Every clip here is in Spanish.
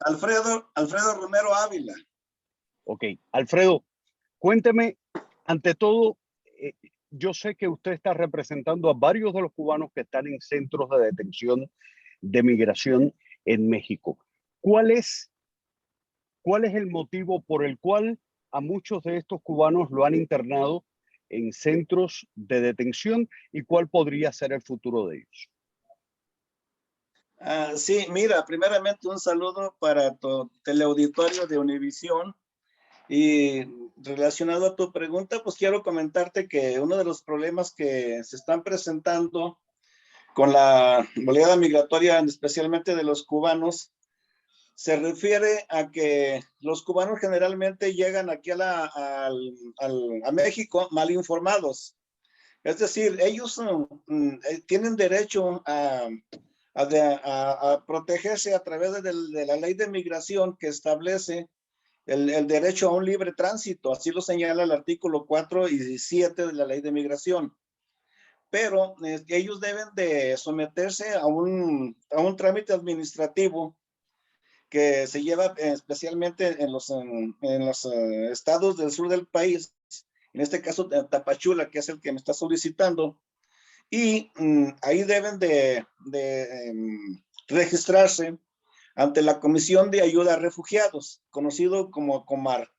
Alfredo Romero Ávila. Ok, Alfredo, cuénteme, ante todo, yo sé que usted está representando a varios de los cubanos que están en centros de detención de migración en México. ¿Cuál es el motivo por el cual a muchos de estos cubanos lo han internado en centros de detención y cuál podría ser el futuro de ellos? Sí, mira, primeramente un saludo para tu teleauditorio de Univisión. Y relacionado a tu pregunta, pues quiero comentarte que uno de los problemas que se están presentando con la oleada migratoria, especialmente de los cubanos, se refiere a que los cubanos generalmente llegan aquí a México mal informados. Es decir, ellos tienen derecho a protegerse a través de la ley de migración que establece el derecho a un libre tránsito, así lo señala el artículo 4 y 7 de la ley de migración. Pero ellos deben de someterse a un trámite administrativo que se lleva especialmente en los estados del sur del país, en este caso Tapachula, que es el que me está solicitando, y ahí deben de registrarse ante la Comisión de Ayuda a Refugiados, conocido como COMAR.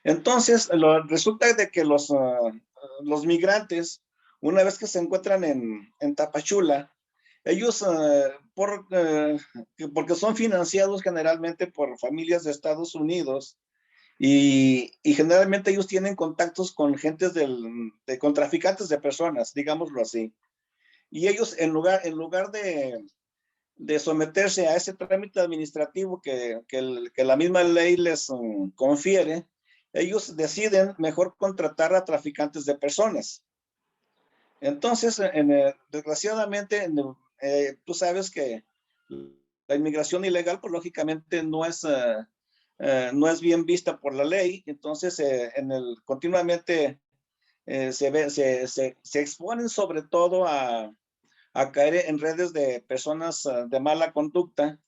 Entonces, resulta de que los migrantes, una vez que se encuentran en Tapachula, ellos, porque son financiados generalmente por familias de Estados Unidos, y generalmente ellos tienen contactos con gentes con traficantes de personas, digámoslo así. Y ellos, en lugar de someterse a ese trámite administrativo que la misma ley les confiere, ellos deciden mejor contratar a traficantes de personas. Entonces, desgraciadamente, tú sabes que la inmigración ilegal, pues lógicamente no es bien vista por la ley. Entonces, continuamente se exponen sobre todo a caer en redes de personas de mala conducta,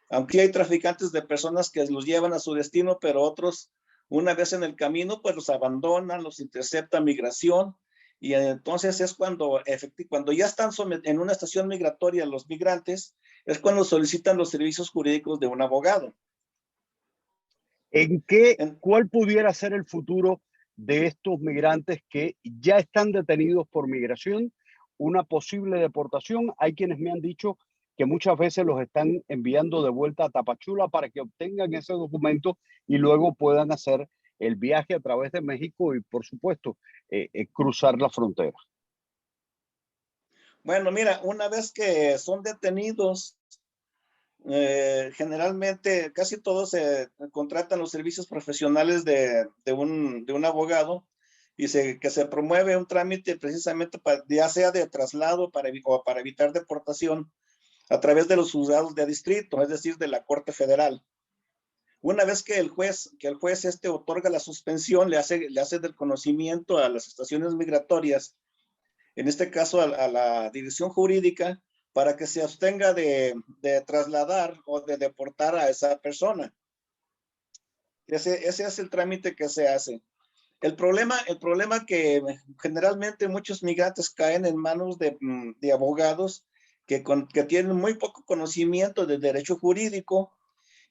aunque hay traficantes de personas que los llevan a su destino, pero otros, una vez en el camino, pues los abandonan, los intercepta migración, y entonces es cuando ya están en una estación migratoria los migrantes, es cuando solicitan los servicios jurídicos de un abogado. ¿Cuál pudiera ser el futuro de estos migrantes que ya están detenidos por migración? Una posible deportación. Hay quienes me han dicho que muchas veces los están enviando de vuelta a Tapachula para que obtengan ese documento y luego puedan hacer el viaje a través de México y, por supuesto, cruzar la frontera. Bueno, mira, una vez que son detenidos, generalmente casi todos contratan los servicios profesionales de un abogado, y que se promueve un trámite precisamente ya sea de traslado o para evitar deportación a través de los juzgados de distrito, es decir, de la Corte Federal. Una vez que el juez otorga la suspensión, le hace del conocimiento a las estaciones migratorias, en este caso a la dirección jurídica, para que se abstenga de trasladar o de deportar a esa persona. Ese es el trámite que se hace. El problema que generalmente muchos migrantes caen en manos de abogados que tienen muy poco conocimiento de derecho jurídico,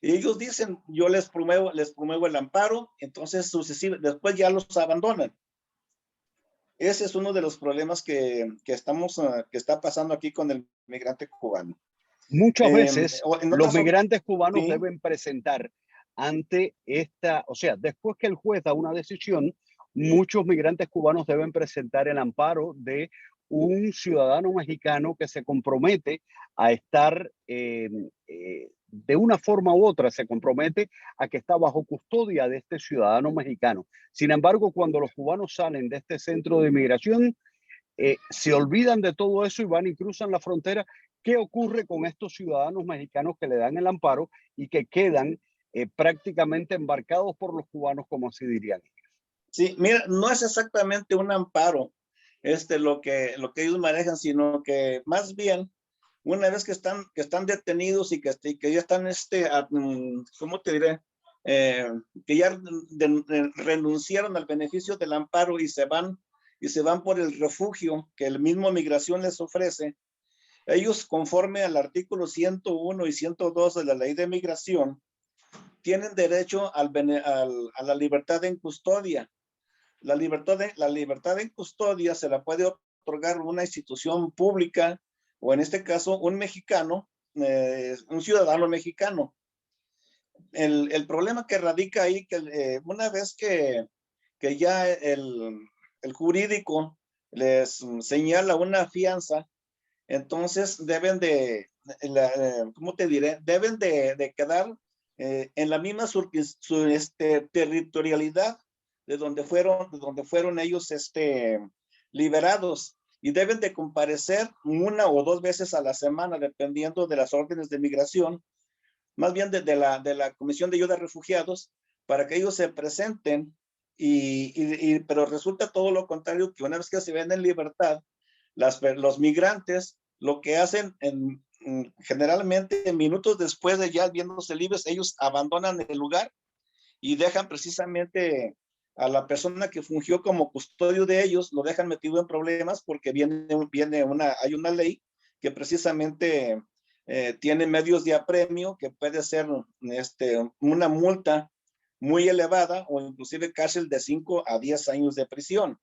y ellos dicen, yo les promuevo el amparo, entonces después ya los abandonan. Ese es uno de los problemas que está pasando aquí con el migrante cubano. Muchas veces los migrantes cubanos ¿sí? deben presentar ante después que el juez da una decisión, muchos migrantes cubanos deben presentar el amparo de un ciudadano mexicano que se compromete a estar de una forma u otra, se compromete a que está bajo custodia de este ciudadano mexicano. Sin embargo, cuando los cubanos salen de este centro de inmigración, se olvidan de todo eso y van y cruzan la frontera. ¿Qué ocurre con estos ciudadanos mexicanos que le dan el amparo y que quedan prácticamente embarcados por los cubanos, como así dirían? Sí, mira, no es exactamente un amparo lo que ellos manejan, sino que más bien una vez que están detenidos y que ya están, ¿cómo te diré? Que ya renunciaron al beneficio del amparo y se van por el refugio que el mismo Migración les ofrece. Ellos, conforme al artículo 101 y 102 de la Ley de Migración, tienen derecho a la libertad en custodia. La libertad en custodia se la puede otorgar una institución pública, o en este caso un mexicano, un ciudadano mexicano. El problema que radica ahí, que una vez que ya el jurídico les señala una fianza, entonces deben ¿cómo te diré? Deben de quedar en la misma territorialidad de donde fueron ellos liberados, y deben de comparecer una o dos veces a la semana, dependiendo de las órdenes de migración, más bien de la Comisión de Ayuda a Refugiados, para que ellos se presenten, pero resulta todo lo contrario, que una vez que se ven en libertad, los migrantes lo que hacen generalmente minutos después de ya viéndose libres, ellos abandonan el lugar y dejan precisamente a la persona que fungió como custodio de ellos, lo dejan metido en problemas, porque hay una ley que precisamente tiene medios de apremio, que puede ser una multa muy elevada, o inclusive cárcel de 5 a 10 años de prisión.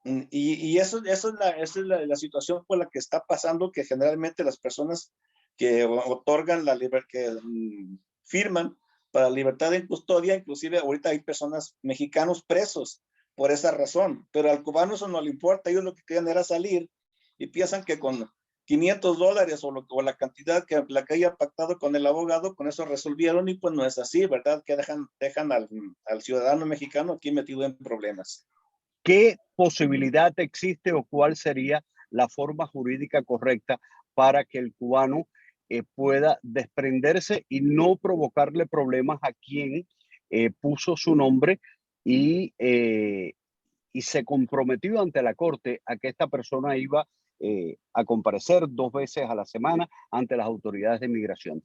Y esa es la situación por la que está pasando, que generalmente las personas que otorgan que firman para libertad en custodia, inclusive ahorita hay personas mexicanos presos por esa razón, pero al cubano eso no le importa. Ellos lo que querían era salir, y piensan que con $500 o la cantidad que haya pactado con el abogado, con eso resolvieron, y pues no es así, ¿verdad? Que dejan al ciudadano mexicano aquí metido en problemas. ¿Qué posibilidad existe o cuál sería la forma jurídica correcta para que el cubano pueda desprenderse y no provocarle problemas a quien puso su nombre y se comprometió ante la corte a que esta persona iba a comparecer 2 veces a la semana ante las autoridades de migración?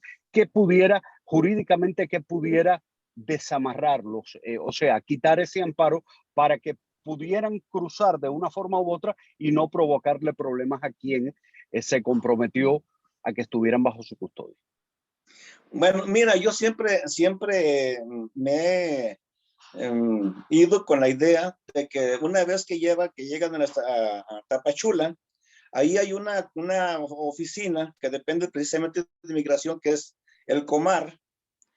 Jurídicamente, qué pudiera desamarrarlos, o sea, quitar ese amparo para que pudieran cruzar de una forma u otra y no provocarle problemas a quien se comprometió a que estuvieran bajo su custodia? Bueno, mira, yo siempre me he ido con la idea de que una vez que llegan a Tapachula, ahí hay una oficina que depende precisamente de migración, que es el Comar,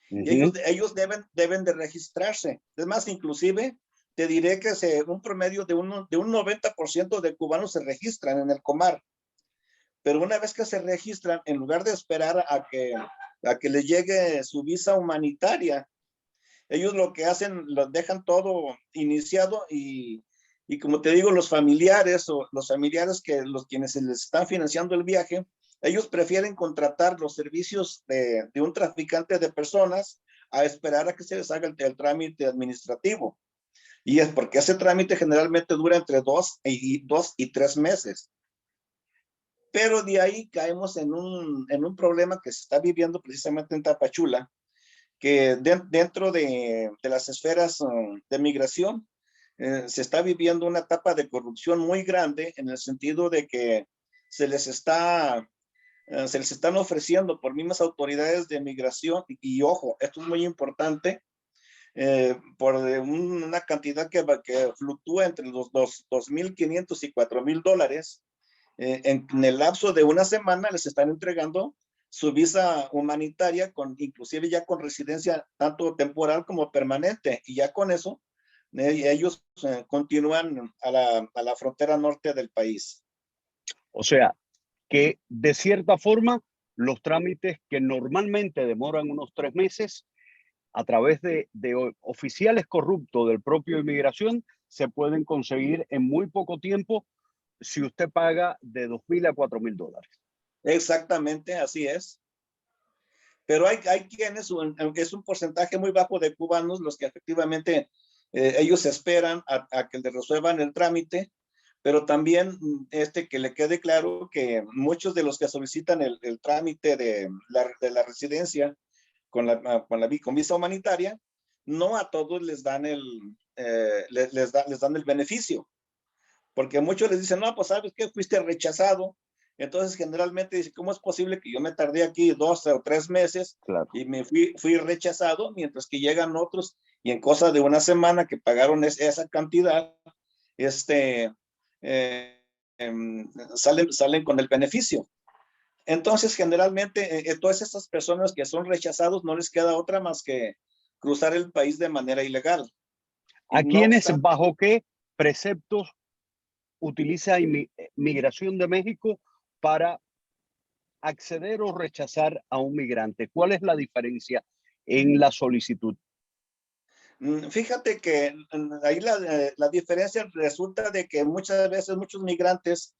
y ellos deben de registrarse. Es más, inclusive te diré que un promedio de un 90% de cubanos se registran en el Comar, pero una vez que se registran, en lugar de esperar a que les llegue su visa humanitaria, ellos lo que hacen, lo dejan todo iniciado, y como te digo, los familiares quienes se les están financiando el viaje, ellos prefieren contratar los servicios de un traficante de personas a esperar a que se les haga el trámite administrativo. Y es porque ese trámite generalmente dura entre 2 y 3 meses. Pero de ahí caemos en un problema que se está viviendo precisamente en Tapachula, que dentro de las esferas de migración se está viviendo una etapa de corrupción muy grande, en el sentido de que se les están ofreciendo por mismas autoridades de migración, y ojo, esto es muy importante, por una cantidad que fluctúa entre los $2,500 y $4,000, en el lapso de una semana les están entregando su visa humanitaria, inclusive ya con residencia tanto temporal como permanente, y ya con eso ellos continúan a la frontera norte del país. O sea, que de cierta forma los trámites que normalmente demoran unos 3 meses, a través de oficiales corruptos del propio inmigración, se pueden conseguir en muy poco tiempo si usted paga de $2,000 a $4,000. Exactamente, así es. Pero hay quienes, aunque es un porcentaje muy bajo de cubanos, los que efectivamente ellos esperan a que les resuelvan el trámite, pero también que le quede claro que muchos de los que solicitan el trámite de la residencia con visa humanitaria, no a todos les dan les dan el beneficio, porque muchos les dicen, no, pues sabes que fuiste rechazado. Entonces generalmente dice, ¿cómo es posible que yo me tardé aquí 2 o 3 meses Claro. y me fui rechazado, mientras que llegan otros y en cosa de una semana que pagaron esa cantidad, eh, salen con el beneficio? Entonces, generalmente, todas estas personas que son rechazados no les queda otra más que cruzar el país de manera ilegal. ¿A No quiénes, obstante, bajo qué preceptos utiliza Migración de México para acceder o rechazar a un migrante? ¿Cuál es la diferencia en la solicitud? fíjate que ahí la diferencia resulta de que muchas veces muchos migrantes,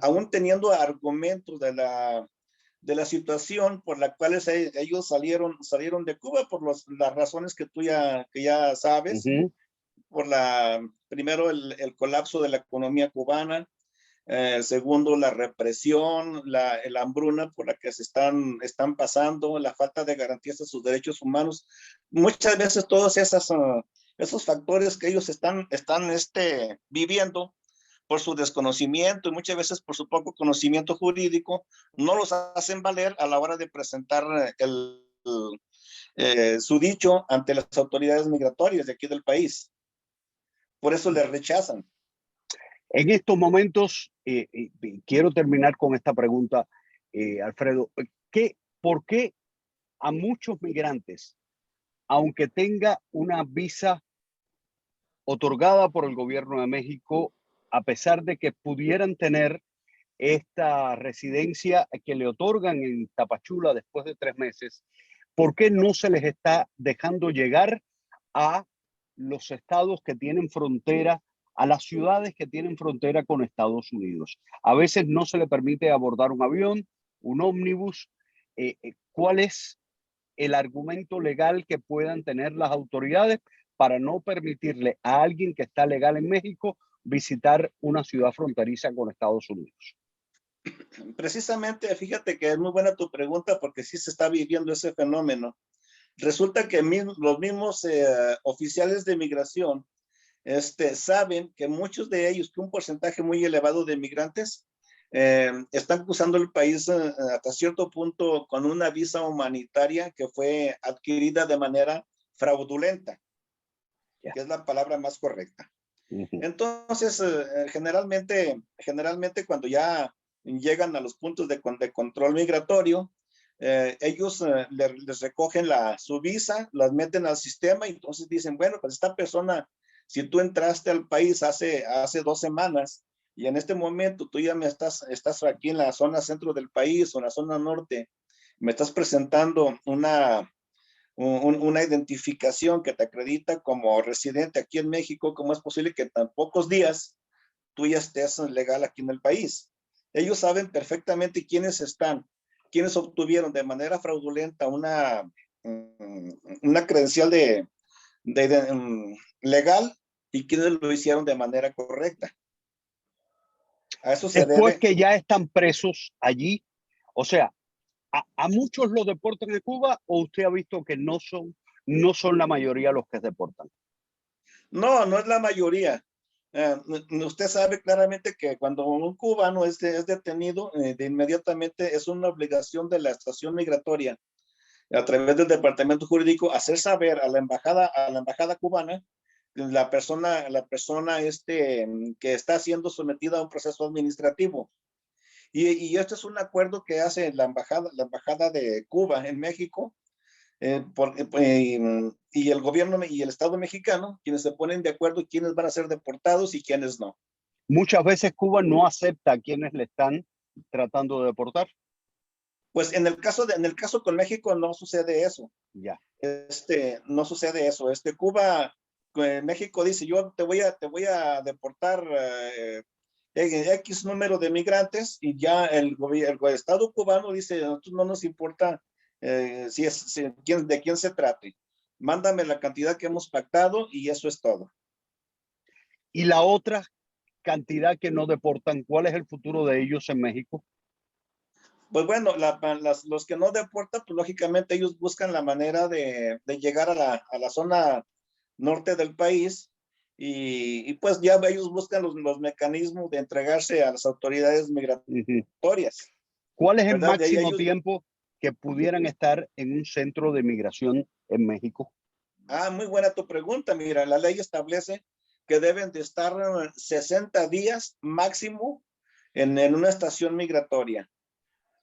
aún teniendo argumentos de la situación por la cual ellos salieron de Cuba por las razones que que ya sabes, Ujú. por primero el colapso de la economía cubana, segundo la represión, la hambruna por la que están pasando, la falta de garantías de sus derechos humanos. Muchas veces todos esos factores que ellos están viviendo por su desconocimiento y muchas veces por su poco conocimiento jurídico, no los hacen valer a la hora de presentar su dicho ante las autoridades migratorias de aquí del país. Por eso les rechazan. En estos momentos, quiero terminar con esta pregunta, Alfredo. ¿Por qué a muchos migrantes, aunque tenga una visa otorgada por el gobierno de México, a pesar de que pudieran tener esta residencia que le otorgan en Tapachula después de 3 meses, por qué no se les está dejando llegar a los estados que tienen frontera, a las ciudades que tienen frontera con Estados Unidos? A veces no se le permite abordar un avión, un ómnibus. ¿Cuál es el argumento legal que puedan tener las autoridades para no permitirle a alguien que está legal en México visitar una ciudad fronteriza con Estados Unidos? Precisamente, fíjate que es muy buena tu pregunta porque sí se está viviendo ese fenómeno. Resulta que los mismos oficiales de migración saben que muchos de ellos, que un porcentaje muy elevado de migrantes, están cruzando el país hasta cierto punto con una visa humanitaria que fue adquirida de manera fraudulenta, Ya. que es la palabra más correcta. Ujú. Entonces, generalmente cuando ya llegan a los puntos de control migratorio, ellos les recogen su visa, las meten al sistema y entonces dicen, bueno, pues esta persona, si tú entraste al país hace 2 semanas y en este momento tú ya estás aquí en la zona centro del país o en la zona norte, me estás presentando una identificación que te acredita como residente aquí en México, ¿cómo es posible que en tan pocos días tú ya estés legal aquí en el país? Ellos saben perfectamente quiénes obtuvieron de manera fraudulenta una credencial legal y quiénes lo hicieron de manera correcta. A eso se Después debe. que ya están presos allí, o sea, a muchos los deportan a Cuba, o usted ha visto que no son la mayoría los que deportan. No, no es la mayoría. Usted sabe claramente que cuando un cubano es detenido, de inmediatamente es una obligación de la estación migratoria a través del departamento jurídico hacer saber a la embajada cubana la persona que está siendo sometida a un proceso administrativo. Y este es un acuerdo que hace la embajada de Cuba en México, y el gobierno y el Estado mexicano, quienes se ponen de acuerdo quiénes van a ser deportados y quiénes no. Muchas veces Cuba no acepta a quienes le están tratando de deportar. Pues en el caso con México no sucede eso. Ya. No sucede eso. México dice, yo te voy a deportar X número de migrantes y ya el Estado cubano dice, a nosotros no nos importa de quién se trate. Mándame la cantidad que hemos pactado y eso es todo. Y la otra cantidad que no deportan, ¿cuál es el futuro de ellos en México? Pues bueno, los que no deportan, pues lógicamente ellos buscan la manera de llegar a la zona norte del país pues ya ellos buscan los mecanismos de entregarse a las autoridades Ujú. migratorias, ¿Cuál es el ¿verdad? De ahí máximo ellos, tiempo que pudieran estar en un centro de migración en México? muy buena tu pregunta. Mira, la ley establece que deben de estar 60 días máximo en una estación migratoria.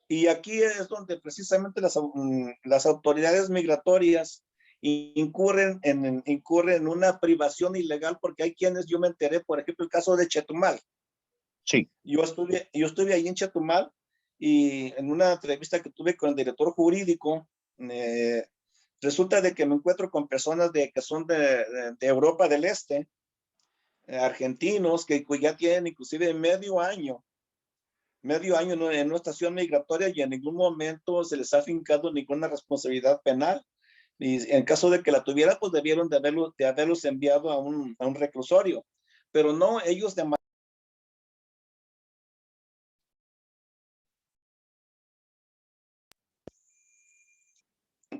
Y aquí es donde precisamente las autoridades migratorias incurren en una privación ilegal, porque hay quienes, yo me enteré, por ejemplo, el caso de Chetumal. Sí. Yo estuve ahí en Chetumal y en una entrevista que tuve con el director jurídico, eh, resulta de que me encuentro con personas que son de Europa del Este, argentinos, que ya tienen inclusive medio año en una estación migratoria y en ningún momento se les ha fincado ninguna responsabilidad penal. Y en caso de que la tuviera, pues debieron de haberlos enviado a un reclusorio. Pero no, ellos de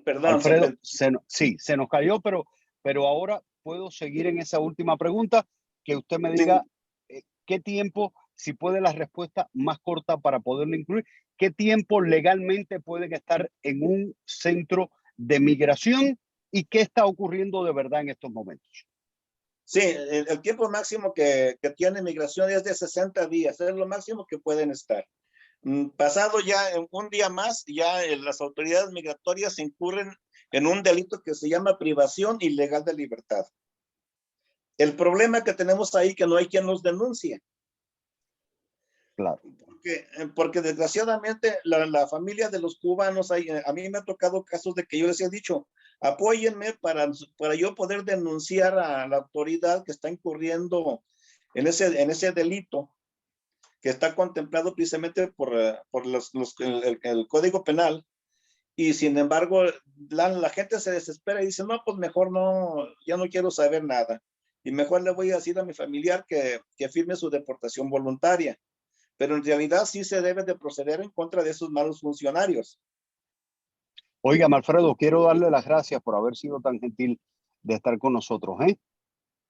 perdón, Alfredo, sí, se nos cayó, pero ahora puedo seguir en esa última pregunta, que usted me diga qué tiempo, si puede la respuesta más corta para poderlo incluir, qué tiempo legalmente pueden estar en un centro de migración y qué está ocurriendo de verdad en estos momentos. sí, el tiempo máximo que tiene migración es de 60 días, es lo máximo que pueden estar. Pasado ya un día más, ya las autoridades migratorias incurren en un delito que se llama privación ilegal de libertad. El problema que tenemos ahí es que no hay quien los denuncie. Claro. Porque desgraciadamente la familia de los cubanos, a mí me ha tocado casos de que yo les he dicho, apóyenme para yo poder denunciar a la autoridad que está incurriendo en ese delito que está contemplado precisamente por el Código Penal. Y sin embargo, la gente se desespera y dice, no, pues mejor no, ya no quiero saber nada. Y mejor le voy a decir a mi familiar que firme su deportación voluntaria. Pero en realidad sí se debe de proceder en contra de esos malos funcionarios. Oiga, Alfredo, quiero darle las gracias por haber sido tan gentil de estar con nosotros, ¿eh?